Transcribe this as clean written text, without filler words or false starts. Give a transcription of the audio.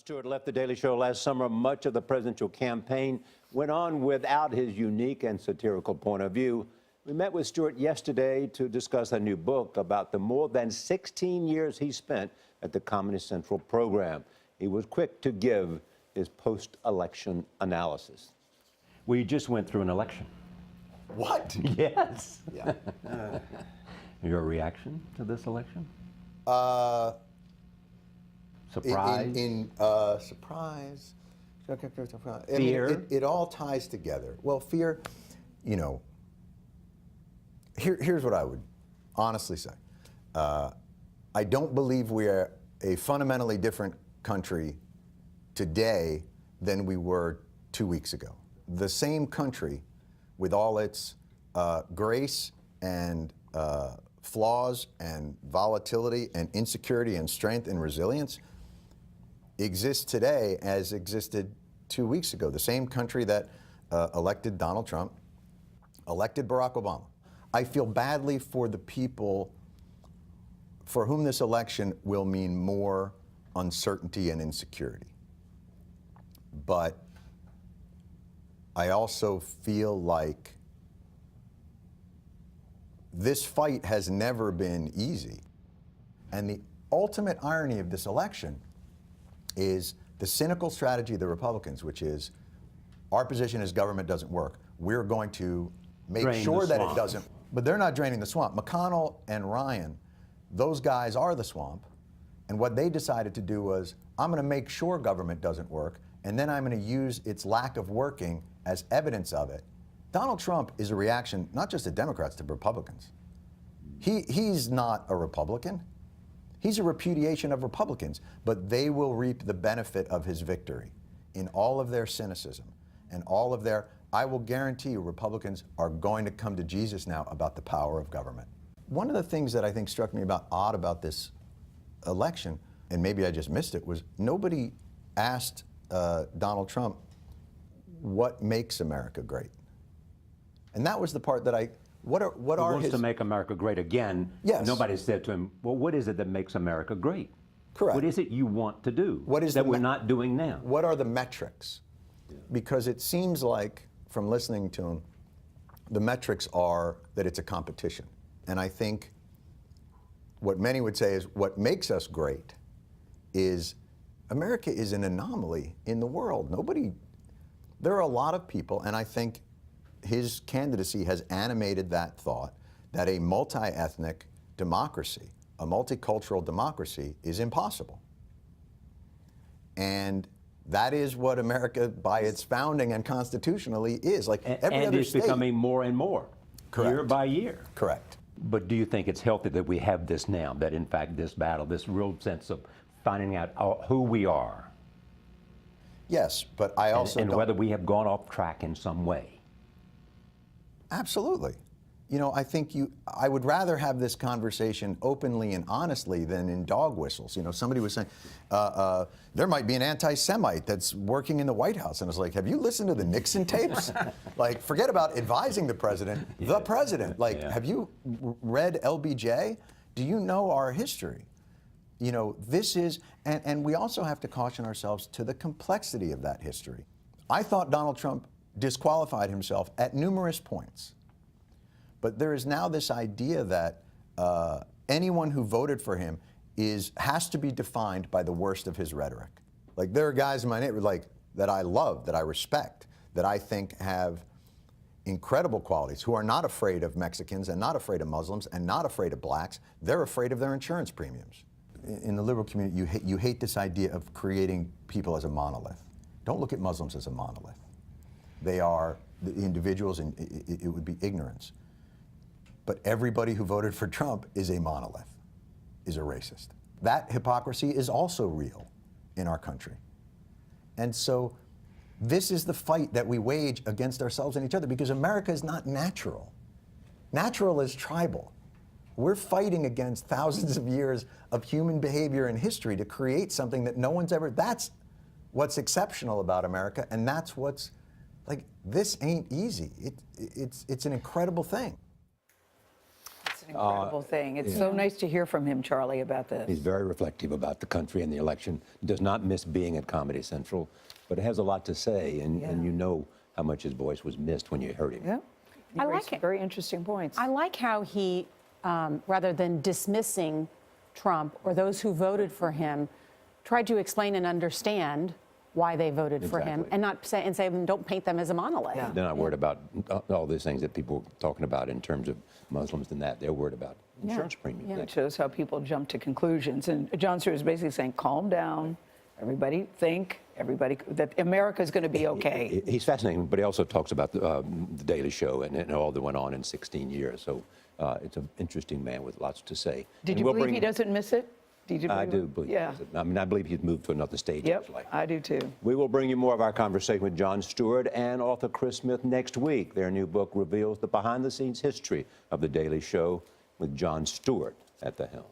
Stewart left The Daily Show last summer. Much of the presidential campaign went on without his unique and satirical point of view. We met with Stewart yesterday to discuss a new book about the more than 16 years he spent at the Comedy Central program. He was quick to give his post-election analysis. We just went through an election. What? Yes. Yeah. Your reaction to this election? Surprise? Surprise. Fear? I mean, it all ties together. Well, fear, you know, here's what I would honestly say. I don't believe we are a fundamentally different country today than we were 2 weeks ago. The same country, with all its grace and flaws and volatility and insecurity and strength and resilience, exists today as existed 2 weeks ago. The same country that elected Donald Trump, elected Barack Obama. I feel badly for the people for whom this election will mean more uncertainty and insecurity. But I also feel like this fight has never been easy. And the ultimate irony of this election is the cynical strategy of the Republicans, which is our position is government doesn't work. We're going to make sure that it doesn't. But they're not draining the swamp. McConnell and Ryan, those guys are the swamp. And what they decided to do was, I'm going to make sure government doesn't work, and then I'm going to use its lack of working as evidence of it. Donald Trump is a reaction, not just to Democrats, to Republicans. He's not a Republican. He's a repudiation of Republicans, but they will reap the benefit of his victory in all of their cynicism and all of their, I will guarantee you Republicans are going to come to Jesus now about the power of government. One of the things that I think struck me odd about this election, and maybe I just missed it, was nobody asked Donald Trump what makes America great. And that was the part that what are wants to make America great again. Yes. Nobody said to him, well, what is it that makes America great? Correct. What is it you want to do that we're not doing now? What are the metrics? Yeah. Because it seems like, from listening to him, the metrics are that it's a competition. And I think what many would say is what makes us great is America is an anomaly in the world. There are a lot of people, and I think his candidacy has animated that thought that a multi-ethnic democracy, a multicultural democracy, is impossible. And that is what America, by its founding and constitutionally, is. Like every other state. And it's becoming more and more, year by year. Correct. But do you think it's healthy that we have this now, that in fact this battle, this real sense of finding out who we are? Yes, but I also and whether we have gone off track in some way. Absolutely. You know, I think I would rather have this conversation openly and honestly than in dog whistles. You know, somebody was saying, there might be an anti-Semite that's working in the White House. And it's like, have you listened to the Nixon tapes? Like, forget about advising the president, the president. Like, have you read LBJ? Do you know our history? You know, this is, and we also have to caution ourselves to the complexity of that history. I thought Donald Trump disqualified himself at numerous points. But there is now this idea that anyone who voted for him has to be defined by the worst of his rhetoric. Like, there are guys in my neighborhood that I love, that I respect, that I think have incredible qualities, who are not afraid of Mexicans and not afraid of Muslims and not afraid of blacks. They're afraid of their insurance premiums. In the liberal community, you hate this idea of creating people as a monolith. Don't look at Muslims as a monolith. They are the individuals, and it would be ignorance. But everybody who voted for Trump is a monolith, is a racist. That hypocrisy is also real in our country. And so this is the fight that we wage against ourselves and each other, because America is not natural. Natural is tribal. We're fighting against thousands of years of human behavior and history to create something that no one's ever, that's what's exceptional about America, and that's what's, like, this ain't easy. It's an incredible thing. It's an incredible thing. It's so nice to hear from him, Charlie, about this. He's very reflective about the country and the election. Does not miss being at Comedy Central, but has a lot to say, and you know how much his voice was missed when you heard him. Yeah. I I like like it. very interesting points. I like how he, rather than dismissing Trump or those who voted for him, tried to explain and understand why they voted for him, Exactly. and not say don't paint them as a monolith. Yeah. They're not worried about all these things that people are talking about in terms of Muslims and that. They're worried about insurance premiums. It shows how people jump to conclusions. And Jon Stewart is basically saying, calm down, everybody think, that America's going to be okay. He's fascinating, but he also talks about the Daily Show and all that went on in 16 years. So it's an interesting man with lots to say. Did And you we'll believe bring- he doesn't miss it? Did you I believe do it? believe. Yeah. I mean, I believe he's moved to another stage in his Yep, life. I do too. We will bring you more of our conversation with Jon Stewart and author Chris Smith next week. Their new book reveals the behind-the-scenes history of The Daily Show with Jon Stewart at the helm.